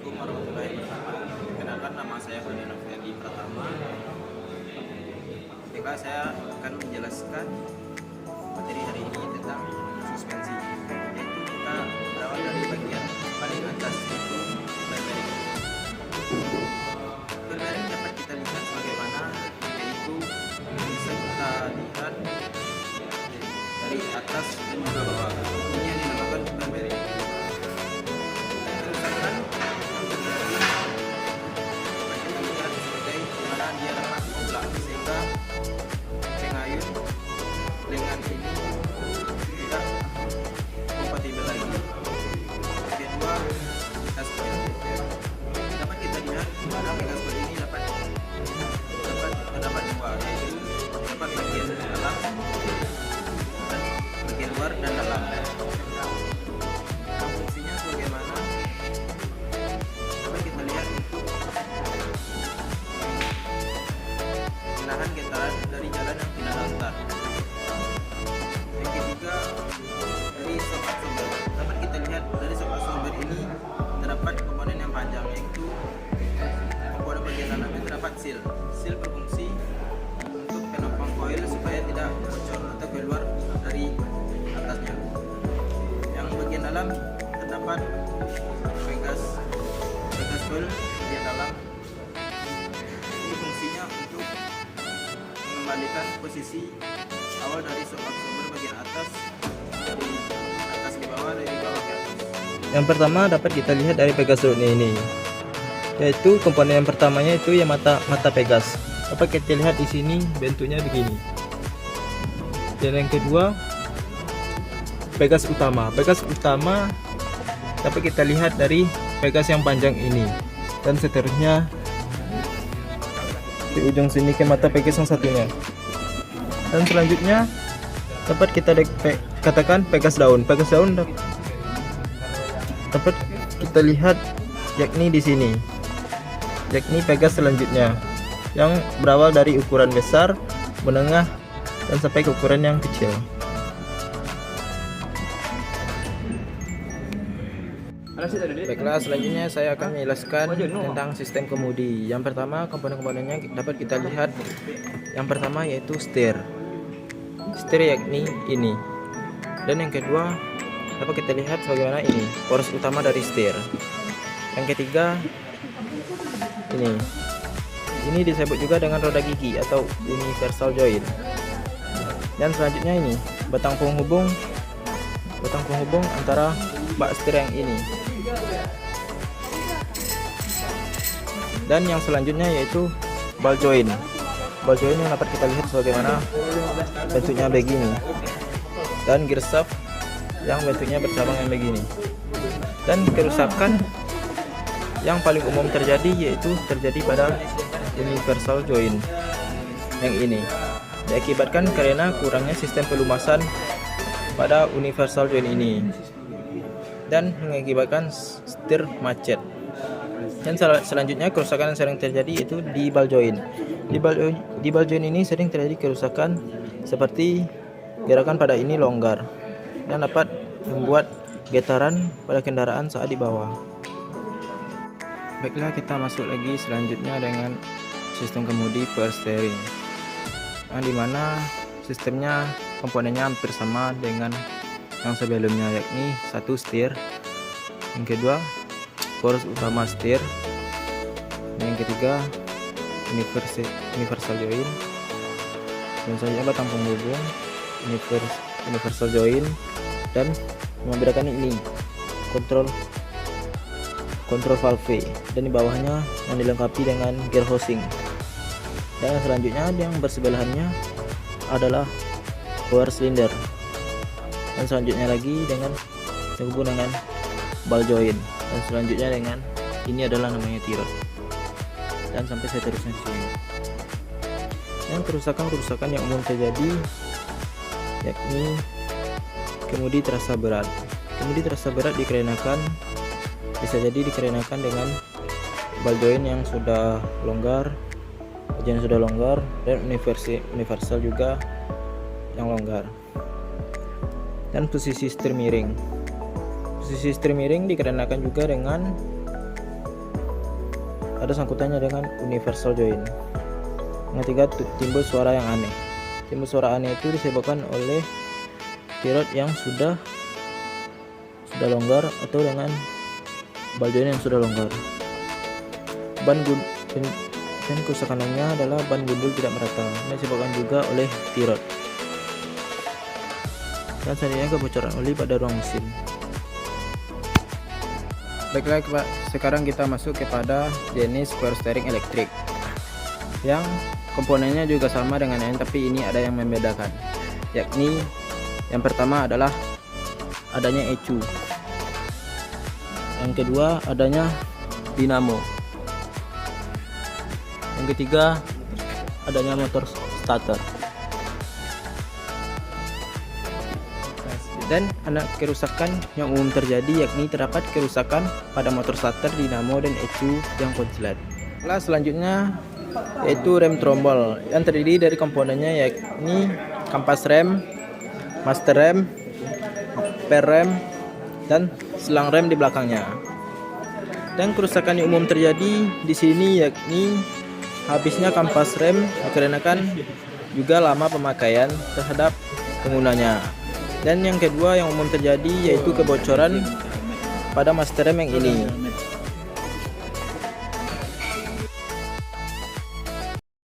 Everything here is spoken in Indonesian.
Assalamualaikum warahmatullahi wabarakatuh. Perkenalkan, nama saya Fadil Noviandi Pratama. Baiklah, saya akan menjelaskan materi hari ini tentang suspensi. Yaitu kita berawal dari bagian paling atas, yaitu bearing. Bearing dapat kita lihat sebagaimana, yaitu bisa kita lihat dari atas dan juga bawah. Ini yang dinamakan bearing. Dia dapat berulang sehingga pengayun dengan ini tidak kompatibel lagi. Kedua, gaspol. Dapat kita lihat mana gaspol ini dapat terdapat dua, yaitu dapat bagian dalam dan bagian luar dan dalam. Nah, fungsinya sebagaimana dapat kita lihat untuk menahan getaran dari jalan yang tidak datar. Yang ketiga, dari shock absorber. Dapat kita lihat dari shock absorber ini terdapat komponen yang panjang, yaitu komponen bagian dalamnya terdapat seal. Seal berfungsi untuk penopang koil supaya tidak bocor atau keluar dari atasnya. Yang bagian dalam terdapat pegas coil bagian dalam. Ini fungsinya untuk mengembalikan posisi awal dari shock absorber bagian atas, dari atas ke bawah, dari bawah ke atas. Yang pertama dapat kita lihat dari pegas rodnya ini, yaitu komponen yang pertamanya itu yang mata pegas. Dapat kita lihat di sini bentuknya begini. Dan yang kedua, pegas utama. Pegas utama dapat kita lihat dari pegas yang panjang ini, dan seterusnya di ujung sini ke mata pegas yang satunya. Dan selanjutnya dapat kita katakan pegas daun. Pegas daun dapat kita lihat yakni di sini, yakni pegas selanjutnya yang berawal dari ukuran besar, menengah, dan sampai ke ukuran yang kecil. Baiklah, selanjutnya saya akan menjelaskan tentang sistem kemudi. Yang pertama, komponen-komponennya dapat kita lihat. Yang pertama yaitu setir. Setir yakni ini. Dan yang kedua dapat kita lihat sebagaimana ini, poros utama dari setir. Yang ketiga ini. Ini disebut juga dengan roda gigi atau universal joint. Dan selanjutnya ini batang penghubung antara bak setir yang ini. Dan yang selanjutnya yaitu ball joint. Ball joint yang dapat kita lihat sebagaimana bentuknya begini. Dan gear shaft yang bentuknya bercabang yang begini. Dan kerusakan yang paling umum terjadi yaitu terjadi pada universal joint yang ini, diakibatkan karena kurangnya sistem pelumasan pada universal joint ini dan mengakibatkan setir macet. Dan selanjutnya kerusakan yang sering terjadi yaitu di ball joint. Di ball joint ini sering terjadi kerusakan seperti gerakan pada ini longgar dan dapat membuat getaran pada kendaraan saat di bawah. Baiklah, kita masuk lagi selanjutnya dengan sistem kemudi power steering, yang dimana sistemnya komponennya hampir sama dengan yang sebelumnya, yakni satu setir, yang kedua poros utama setir, yang ketiga universal joint, dan selanjutnya batang penghubung universal joint, dan membedakan ini kontrol valve, dan di bawahnya yang dilengkapi dengan gear housing. Dan selanjutnya yang bersebelahannya adalah power cylinder, dan selanjutnya lagi dengan terhubung dengan ball joint, dan selanjutnya dengan ini adalah namanya tirot, dan sampai seterusnya di sini. Dan kerusakan yang umum terjadi yakni kemudi terasa berat. Kemudi terasa berat bisa jadi dikarenakan dengan ball joint yang sudah longgar, dan universal juga yang longgar. Dan posisi setir miring dikarenakan juga dengan ada sangkutannya dengan universal join. Yang ketiga, timbul suara yang aneh. Timbul suara aneh itu disebabkan oleh tirot yang sudah longgar atau dengan ball join yang sudah longgar. Dan kerusakan lainnya adalah ban gundul tidak merata. Ini disebabkan juga oleh tirot. Dan selanjutnya kebocoran oli pada ruang mesin. Baiklah Pak, sekarang kita masuk kepada jenis power steering elektrik yang komponennya juga sama dengan yang lain, tapi ini ada yang membedakan, yakni yang pertama adalah adanya ECU, yang kedua adanya dinamo, yang ketiga adanya motor starter. Dan ada kerusakan yang umum terjadi, yakni terdapat kerusakan pada motor starter, dinamo, dan ECU yang konslet. Selanjutnya yaitu rem trombol yang terdiri dari komponennya, yakni kampas rem, master rem, per rem, dan selang rem di belakangnya. Dan kerusakan yang umum terjadi di sini yakni habisnya kampas rem dikarenakan juga lama pemakaian terhadap penggunanya. Dan yang kedua yang umum terjadi yaitu kebocoran pada master rem yang ini.